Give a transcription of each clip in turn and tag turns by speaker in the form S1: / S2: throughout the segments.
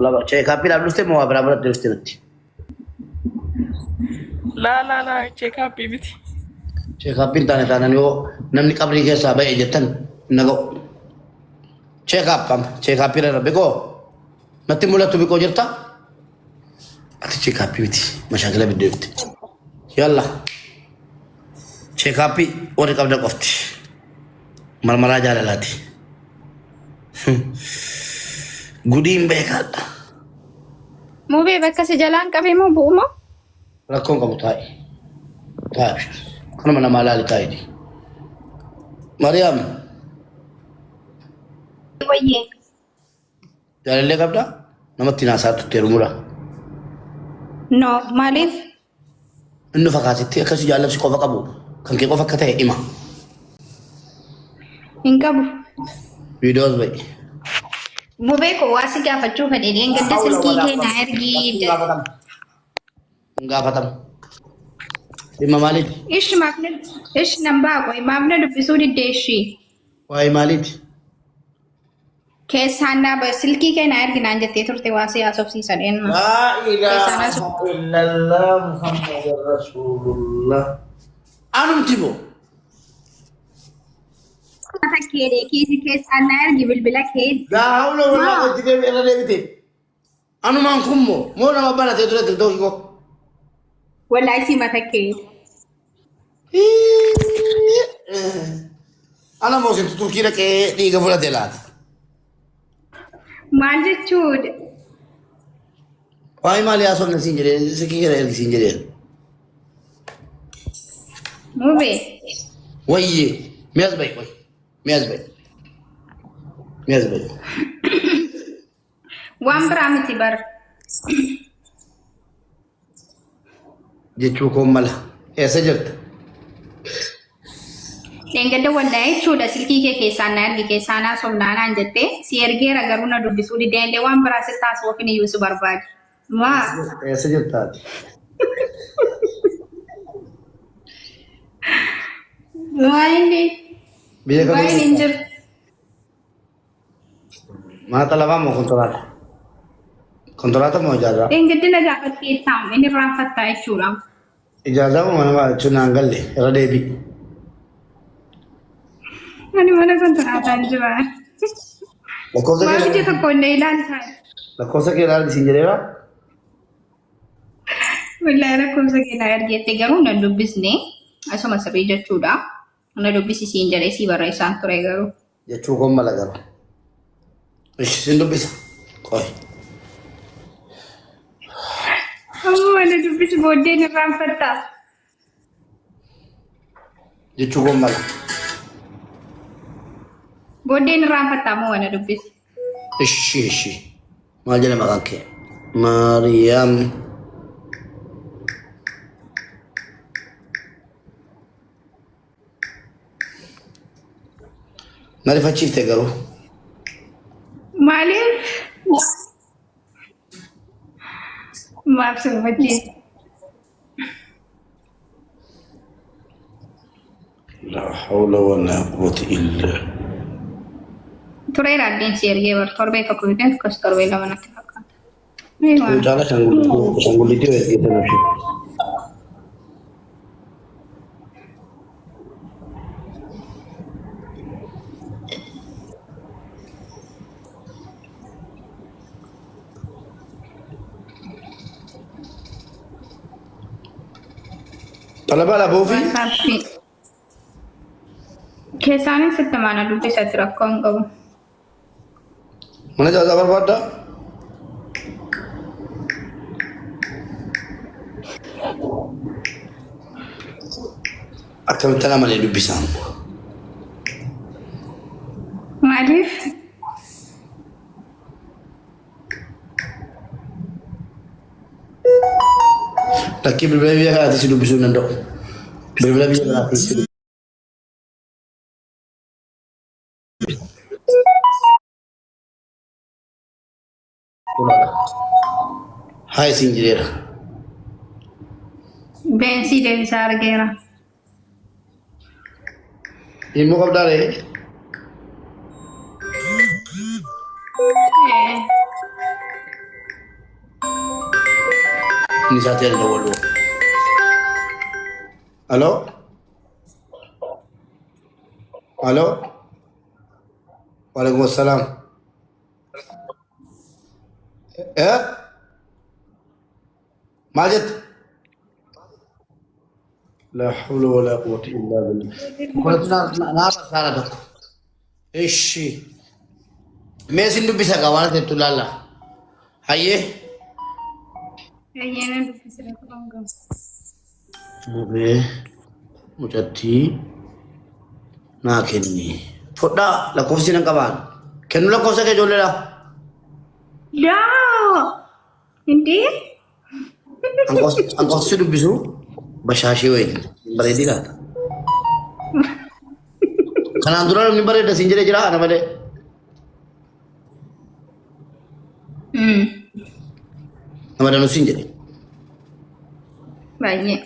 S1: Lama cek kapi lah dulu mau berapa terus nanti.
S2: La cek kapi biti.
S1: Cek kapi tanya yo namni kabri ke sahabat ejetan nago. Cek kapi lah beko. Nanti mulai tu beko jerta. Ati cek kapi biti. Masyaallah bide biti. Yalla. Cek kapi ori kabda kofti. Mal aja lati. Gudin bekat.
S3: Mau bebek kasih jalan kafe mau bu mau?
S1: Rakon kamu tai. Tai. Kana mana malali tai di. Mariam.
S3: Wajib.
S1: Jalan le kabda? Nama tina satu terumura.
S3: No, malif.
S1: Innu fakasi ti kasi jalan si kofa kabu. Kan ke kofa kata ima.
S3: Inkabu.
S1: Videos bay.
S3: Mau beko wasi kya facu fadil yang gede silki ke na ergi.
S1: Enggak patam. Ima Malik.
S3: Ish namba ko imamna du pisudi deshi.
S1: Wai Malik.
S3: Kesana ba silki ke na ergi nanje turte wasi asof si saden ma.
S1: La ilaha illallah Muhammadur Rasulullah. Anum tibo.
S3: Kata kere kisi kesana ergi bilbila ke.
S1: La hawla wala quwwata illa billah. Anu man kummo. Mo na mabana te turete doki ko.
S3: Wala isi mata ke.
S1: Ana mo sento Turkira che liga fuori delata.
S3: Manje chud.
S1: Wai mali aso na sinjere, se ki kira el sinjere.
S3: Mau be.
S1: Wai, mias bay wai. Mias bay. Mias bay.
S3: Wambra amiti bar.
S1: Jechu ko mala. Esa jirta.
S3: Lengada wallahi chuda silki ke sana ergi ke sana somnana anjette si ergera garuna du bisudi dende wambra se tas wofini yusu barbad. Ma.
S1: Esa jirta.
S3: Waini.
S1: Biya ka
S3: Waini injur.
S1: Mata lava mo controllata. Controllata mo jaza.
S3: Lengada na dapat kitam ini rafat tay churam.
S1: Ijaza mo mana chunangal le. Era debi.
S3: Ani mana kontrata anjuwa.
S1: La cosa
S3: Ma
S1: che
S3: bije to konde ilan tha.
S1: la cosa che era di sinjere va.
S3: Wallahi ra kumsa ke na ergi te garuna du bisne. Aso masabija chuda. Ana du bisi sinjare si barai santure garu.
S1: Jechu ko mala garo. Ish sindo bisa. Koi.
S3: Ana du bisi bodde ni rafata.
S1: Jechu ko mala.
S3: Bodde ni rafata mo ana du bisi.
S1: Ishi. Maljana makanke. Mariam. Nari facite garo.
S3: Malif. Maaf semati.
S1: La hawla wala quwwata illa.
S3: Turai radin sirge bar torbe ka kuiten kas torbe la mana taka. Mewa.
S1: Jala sanggul itu ya kita nafsi. Talaba la bofi.
S3: Sapi. Kesane sitte mana du bisa terakon kamu.
S1: Mana jaza berpada? Akan tanam ada di pisang.
S3: Malif.
S1: Laki berbeda ada si dubi sunan dok. Berbeda ada si. Hai sinjira.
S3: Bensi dari sargera.
S1: Imu kau dari? نسات الأول. ألو ألو وعليكم السلام. إيه ماجد لا حول ولا قوة إلا بالله. كنت نار سارتك إيش ميسين دبيسا كوانا تطلع هاي
S3: Ayyana dubbisira kurangam.
S1: Mube mujatti naa kenni fodhaa lakkoofsi nan qabaan kennu lakkoofsa kee ijoolleedha.
S3: Yaa! Hindi?
S1: Anqoofsi dubbisu bashaashee wayiti bareedii laata. Kanaan dura namni bareeda siin jedhee jira ana malee. Nama danuu siin jedhe.
S3: Baay'ee.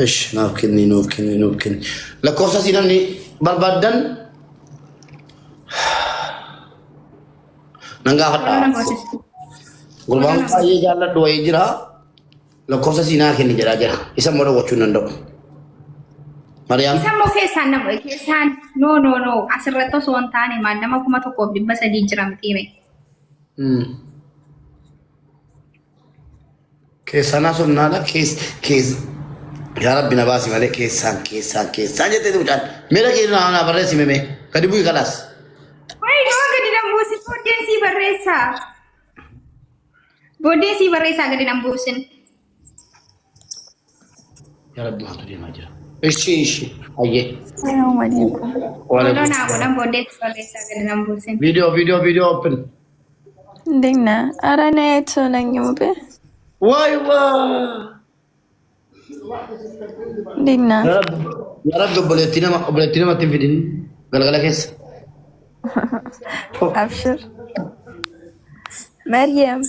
S1: Ish naaf kenni nuuf kenni nuuf kenni lakkoofsa siin namni barbaadan nan gaafadha. Gurbaan baay'ee jaalladhu wayii jira lakkoofsa siinaa kenni jedhaa jira isa immoo daawwachuu hin danda'u. Mariyaam.
S3: Isa immoo keessaan no asirratti osoo hin taane maal nama 1,300 jira miti mee.
S1: Keessanaa somnaadha kees yaa rabbi na baasi malee keessaan jettee tuutaan miira kee naa barreessi meme gadi bu'i kalaas.
S3: Wayi nama gadi nan buusin booddeen sii barreessaa. Booddeen sii barreessaa gadi nan buusin.
S1: Yaa rabbi maaltu deemaa jira. Ishi ayyee.
S2: Assalamu alaikum.
S3: Wala naa godhan booddeen sii barreessaa gadi nan buusin.
S1: Video open.
S2: Dingna. Arana eto nanyumbe.
S1: Why?
S2: Dingna.
S1: Ya Rabbi obboleettii namatti hin fidin galgala keessa.
S2: Abshir. Maryam.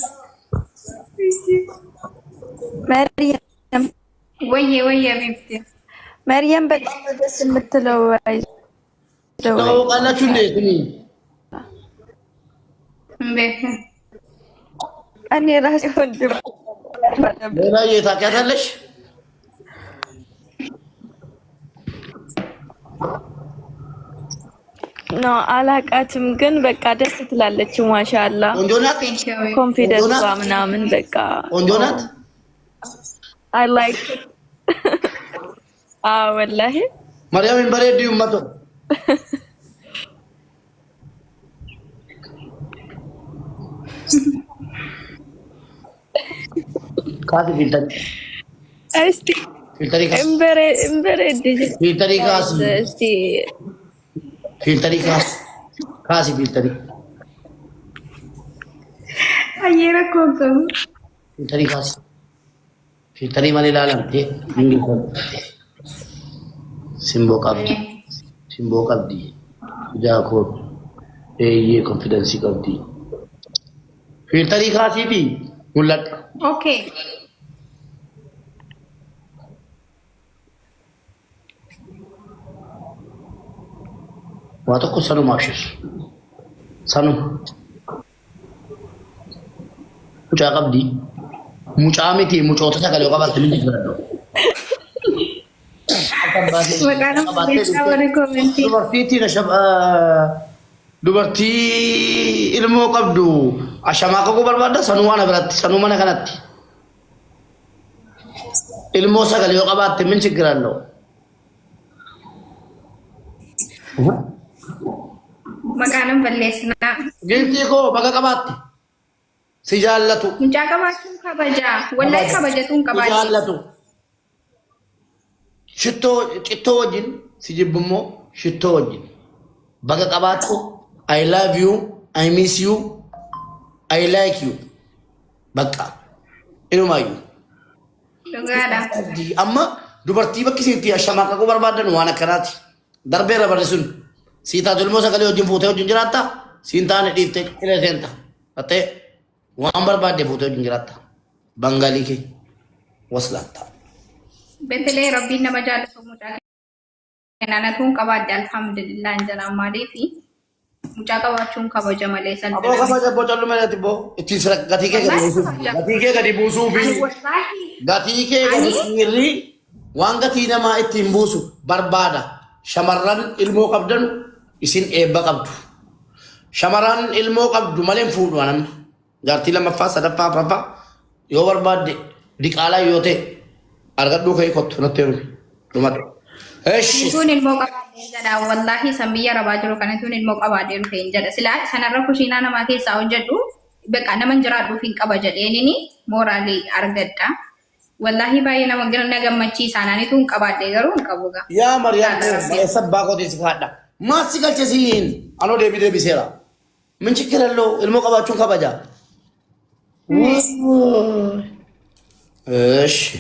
S3: Wayye bifti.
S2: Maryam በጣም ደስ የምትለው
S1: ታውቃላችሁ እንዴ?
S3: Mbeke.
S2: እኔ ራሴ ወንድም
S1: ሌላ ታውቂያታለሽ?
S2: ነው አላቃትም፣ ግን በቃ ደስ ትላለች። ማሻአላ
S1: ቆንጆ ናት።
S2: ኮንፊደንሷ ምናምን በቃ
S1: ቆንጆ ናት።
S2: አይ ላይክ ወላሂ
S1: ማርያምን በሬድ ይመጡ ካቲ ፊልተሪ
S2: እስቲ
S1: ፊልተሪ ካሲ ፊልተሪ
S3: Ayyera kokom.
S1: ፊልተሪ ማን ይላል ሲምቦ ቀብዲ ጃኮብ ኮንፊደንስ ቀብዲ ፊልተሪ ካሲቲ ሙለቅ
S3: Okay.
S1: ዋተኩ ሰኑ ማሽሽ ሰኑ ሙጫ ቀብዲ ሙጫ ሚቲ ሙጮታ ሰቀለ ቀባት ምን ይችላል
S3: Magana bisa wala komenti.
S1: dubartiitti dubartii ilmoo qabdu ashamaa qabu barbaadda sanuu mana biratti sanuu mana kanatti ilmoo sagal yoo qabaatte min ችግር አለው
S3: Magana balleesna.
S1: gintii koo baga qabaatte si jaallatu
S3: Mucaa qabaachuun kabaja. Wallahi kabajatuun kabaachi.
S1: jaallatu shittoo wajjin si jibbummoo shittoo wajjin baga qabaattu I love you I miss you I like you bakka inumayyuu
S3: Dhugaadha.
S1: amma dubartii bakki isiitti ashamaa qaquu barbaadan waan akkanaati darbeera barri sun siitaa ilmoo sagalee wajjin fuutee wajjin jiraatta siin taane dhiiftee qilee seenta ta'ee waan barbaadde fuutee wajjin jiraatta bangalii kee waslaatta.
S3: Betelee rabbiin nama jaallatu mucaa kennanatuun qabaadde alhamdulillah injala maaliifi Mucaa qabaachuun kabaja malee
S1: Abo
S3: salphina.
S1: kabaja bocalu melati bo. Itti sira gatii kee gadi buusuuf. Gatii kee gadi buusuu fi gatii kee gadi sirri waan gatii namaa ittiin buusu barbaada. Shamarran ilmoo qabdan isin eebba qabdu. Shamarran ilmoo qabdu malee fuudhu anam. Jaartii lammaffaa sadaffaa afuraffaa yoo barbaadde diqaalaa yoo ta'e argadhuu kee kottu natti heeru. Dhumadhu. Eeshi.
S3: Tun ilmoo qabaadheen jedha. Wallaahi sammiyya rabaa jiru kana tun ilmoo qabaadheen dhufeen jedha. Silaa sanarra kushiinaa namaa keessaa hojjedhu beekaa nama jiraadhuuf hin qaba jedheenini mooraalii argadda. Wallaahi baay'ee nama gammachiisa. Naani tun qabaadhee garuu hin qabu gaa.
S1: Yaa Mariyaam sabbaa kooti si kaadha. Maasi galchesiin anoo deebiseera. Min chikkiralloo ilmoo qabaachuun kabaja. Eeshi.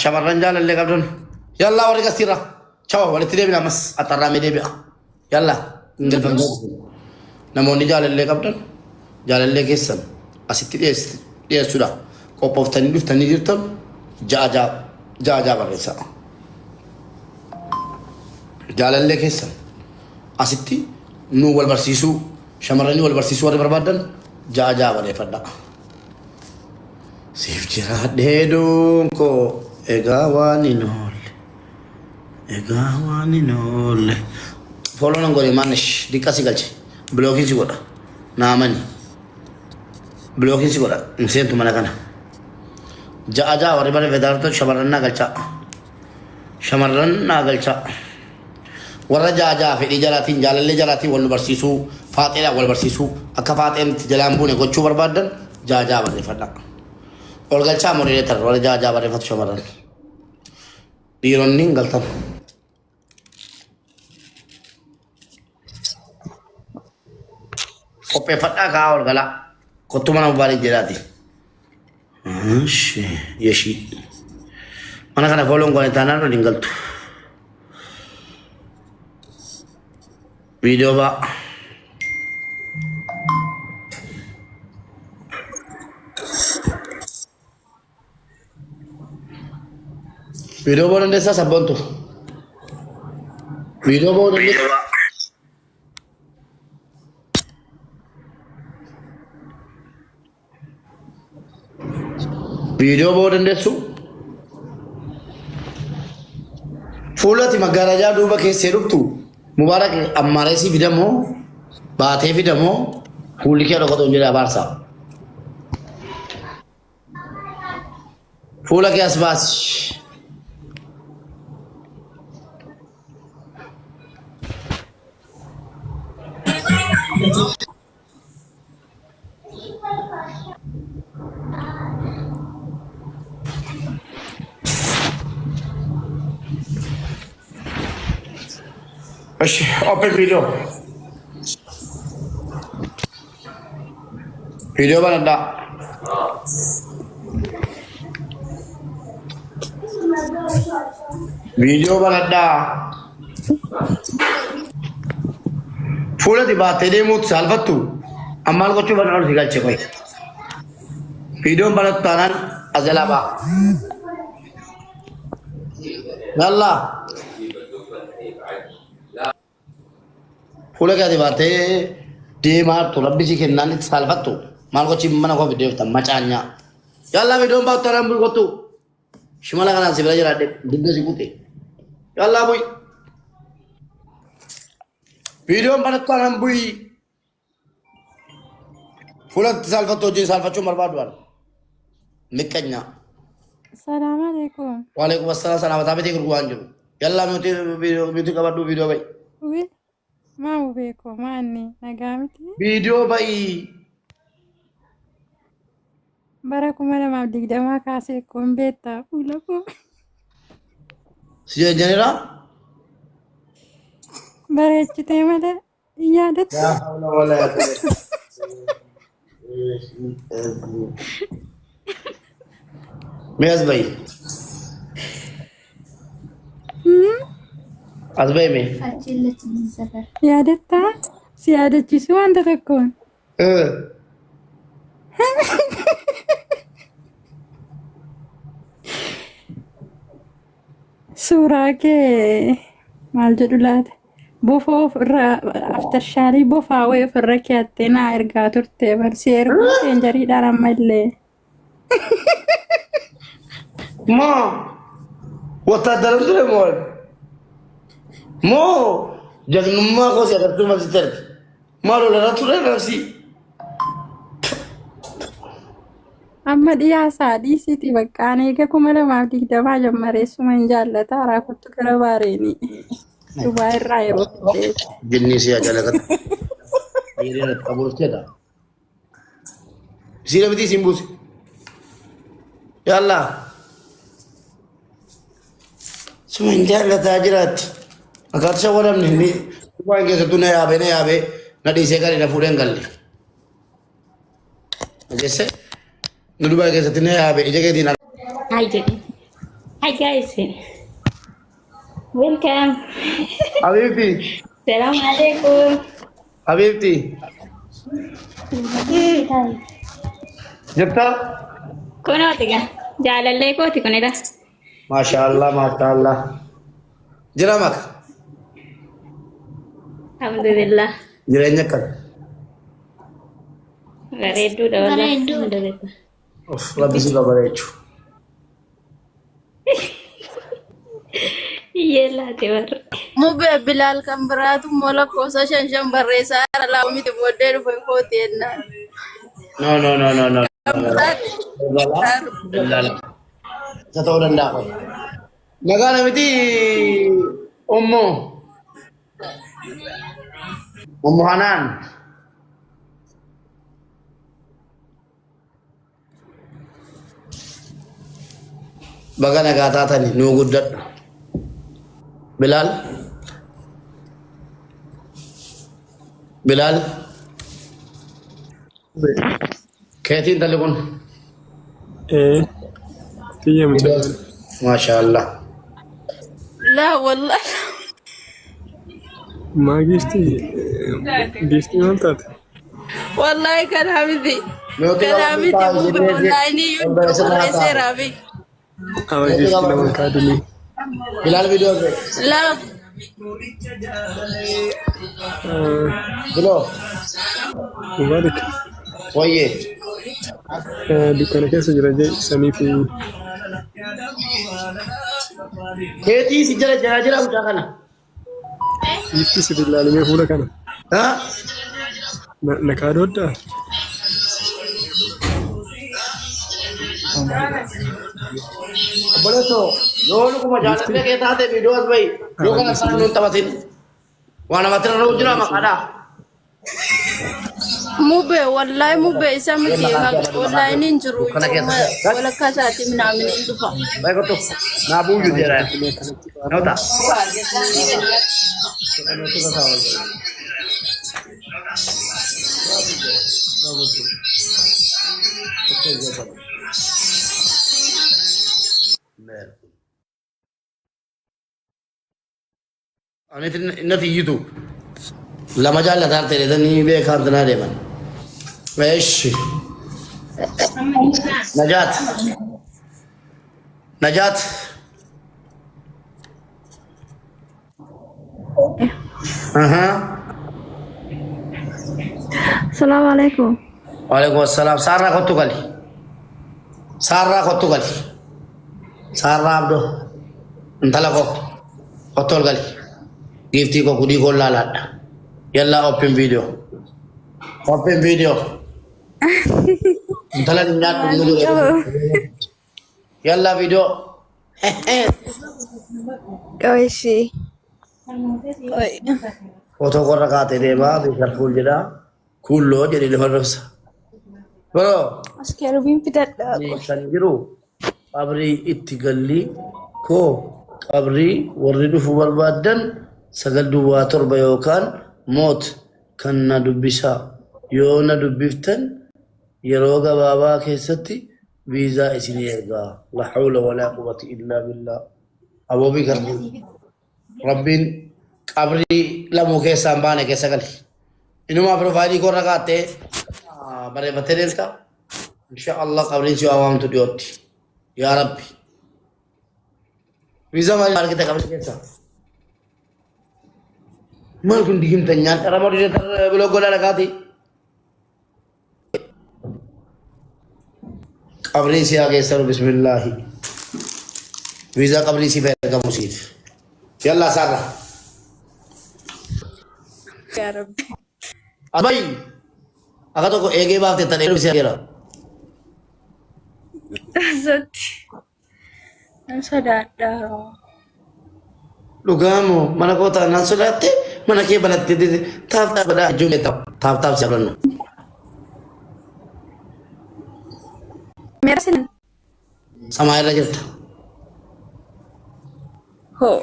S1: Shamarran jaalallee qabdan. Yallaa warri gasirra. Chawa walitti deebina ammas axxarraamee deebi'a. Yallaa hin galfamne. Namoonni jaalallee qabdan jaalallee keessan asitti dhiyeessuudha. Qophooftanii dhuftanii jirtan ja'a barreessa. Jaalallee keessan asitti nu wal barsiisuu shamarranii wal barsiisuu warri barbaadan ja'a barreeffadha. Siif jiraadhee duunko egaa waan hin oolle. Follow nan godhe maannish diqqa si galche bilookiin si godha naamani bilookiin si godha hin seentu mana kana. Ja'a warri barreeffatan shamarran naa galchaa. Warra ja'a fedhii jalaatiin jaalallee jalaatiin wal nu barsiisuu faaxeedhaan wal barsiisuu akka faaxeen itti jalaan buune gochuu barbaadan ja'a barreeffadha. Ol galchaa muriilee tarra warra ja'a barreeffatu shamarran. Dhiironni hin galtan. Qopheeffadhaa kaa ol galaa. Kottu mana mubaalee jedhaati. Yeshii. Mana kana fooloon goone taanaan waliin galtu. Video ba? Video ba dandeessaa sabboontu? Video ba dandeessaa? Video ba dandeessu? Fuulati magaalaa duuba keessee dhuftu. Mubarak ammaresi fidamo baatee fidamo fuulli kee dhokatu hin jedha abaarsa. Fuula kee as baasi. Open video. Video bananda. Video bananda. Fuula di baatee deemuutu saalfattu ammaal gochuu barbaadu si galche qoy. Videoon banatu taanaan as jalaa ba'a. Yallaa. Fuula kee baatee deemaa tu rabbi si kennaan itti saalfattu maal gochi mana koo bideeftan macaanyaa. Yallaa videoon baatu taanaan bulkottu shimala kanaan si bira jiraadhe dugda si kute. Yallaa bu'i. Videoon banatu taanaan bu'i. Fuula itti saalfattu hojii saalfachuun barbaadu waan. Miqqanyaa.
S2: Assalamu alaikum.
S1: Waalaikum assalaam salaamataa bitee gurguwaan jiru. Yallaa miti qabadhu video ba'i.
S2: Uwi, maa beeko maanni nagaa miti.
S1: Video ba'i.
S2: Bara 2020 kaasee kun beektaa fuula koo.
S1: Si jajjanira?
S2: Bareechitee malee hin yaadatu.
S1: Yaa hawla wala yaa As ba'i. As ba'i mee?
S2: Yaadataa? Si yaadachiisu wanta tokkoon. Suuraa kee maal jedhu laata? Bofaa ofirra aftarshaalii bofaa wayii ofirra keettee naa ergaa turte barsii erguu seenjariidhaan ammallee.
S1: Ma wataadaran ture mool moo jagnummaa koos agartuu masitti arge maal olara ture nafsi
S2: Amma dhiyaasaa dhiisiiti baqqaan eega 2020 jammareessuma hin jaallata haaraa kottu gara baareenii. Dubbaa irraa yeroo fiddeeti.
S1: jinnii si ajalakata yeroo qabuurteedha siira bitii siin buuse yalla suma hin jaallataa jiraatti akkaatisa wadamne ni waan keessattuu na yaabee na dhiisee gadi na fuudhee hin galle jesse nu Dubai keessatti na yaabee ija keetiin
S4: Hi, Jenny. Hi, guys. Welcome.
S1: Habibti
S4: Salam alaikum.
S1: Habibti
S4: Hi.
S1: jirta
S4: Kuno tiga. Jaalallee kooti kunidha.
S1: maashaallah jira maka
S4: Alhamdulillah.
S1: jireenya kan
S4: Bareedduudha wallahi. Alhamdulillah.
S1: of rabbi si babareechu
S4: Iyyeellaate warra.
S5: Mube Bilal kan biraatu mola kosa shan barreessaa jira laa miti booddee dhufe kooti jennaan.
S1: no dallala isa ta'uu danda'a kun nagaana miti ummu hanaan baga nagaa taatani nuu guddadhu Bilal keetiin talli kun
S6: Tiyya mucaa.
S1: maashaallah
S5: Laa wallah.
S6: Maa giiftii? Giiftii maal taate?
S5: Wallahi kanaa miti.
S1: Meetii
S5: Kanaa miti
S1: qabu
S5: mube online iyyuu barreesseeraa fi.
S6: Awa giiftii lama kaadunii.
S1: Bilal video ke
S5: Laa
S1: bilo
S6: Mubaarak.
S1: wayye
S6: Dukkana keessa jira jee sanii fi
S1: keetii si jira mucaa kana
S6: giiftii si ilaalimee fuula kana.
S1: ha
S6: Na kaadooddaa?
S1: obboleesso yoo lukuma jaalatee kee taate video as bahi yoo kana sana nuun taphatin waan namatti rarra'u jira maqaadhaa
S5: mube wallahi mube isa miti online hin jiru walakkaa isaati minaamin hin dhufa.
S1: baik kottu naa buuyyu jedha nauta Ani nati YouTube lama jaalataan ta'e danii beekaan tanaa deeman. Eeshi. Najaat. Aha.
S2: Assalamualaikum.
S1: Waalaikumsalam. Sarara kottu gali. Sarara abdo. Intala ko. Kottol gali. Gifti ko kudi ko lalada. Yalla open video. Intala ni nyat dulu. Yalla video.
S5: Oishi. Oi.
S1: Foto ko rakate deba bisar full jeda. Kullo jadi lemarsa. Bro.
S5: Askero bin fidadha.
S1: Ni kan jiru. Qabri itti galli ko qabri warri dhufu barbaadan sagal duwwaa torba yookaan moot kan na dubbisa yoo na dubbiftan yeroo gabaabaa keessatti viizaa isinii ergaa la hawla walaa quwwata illaa billah aboobii garbu rabbiin qabrii lamuu keessaan baane keessa gali inumaa profaayilii korra kaattee bareeffattee deemta insha Allah qabriin si waamamtu dhiyootti yaa rabbi viizaa maaliif argite qabri keessa Maal kun digimtanyaan dhara moderator biloo gola dhagaati. Qabrii si haa geessaru bismillaahi. Viizaa qabrii si fayyadamu siif. Yalla sarra.
S5: yaa rabbi.
S1: Abai. Akka tokko eegee baaftee tan eeruu si hageera.
S5: Asatti. Nan sodaadhaa.
S1: Dhugaamoo mana koo taanaan sodaatte mana kee banattee taaf taaf godhaa ijoollee taaf si abrannu.
S5: Meera sinan.
S1: Samaa irra jirta.
S5: Hoo.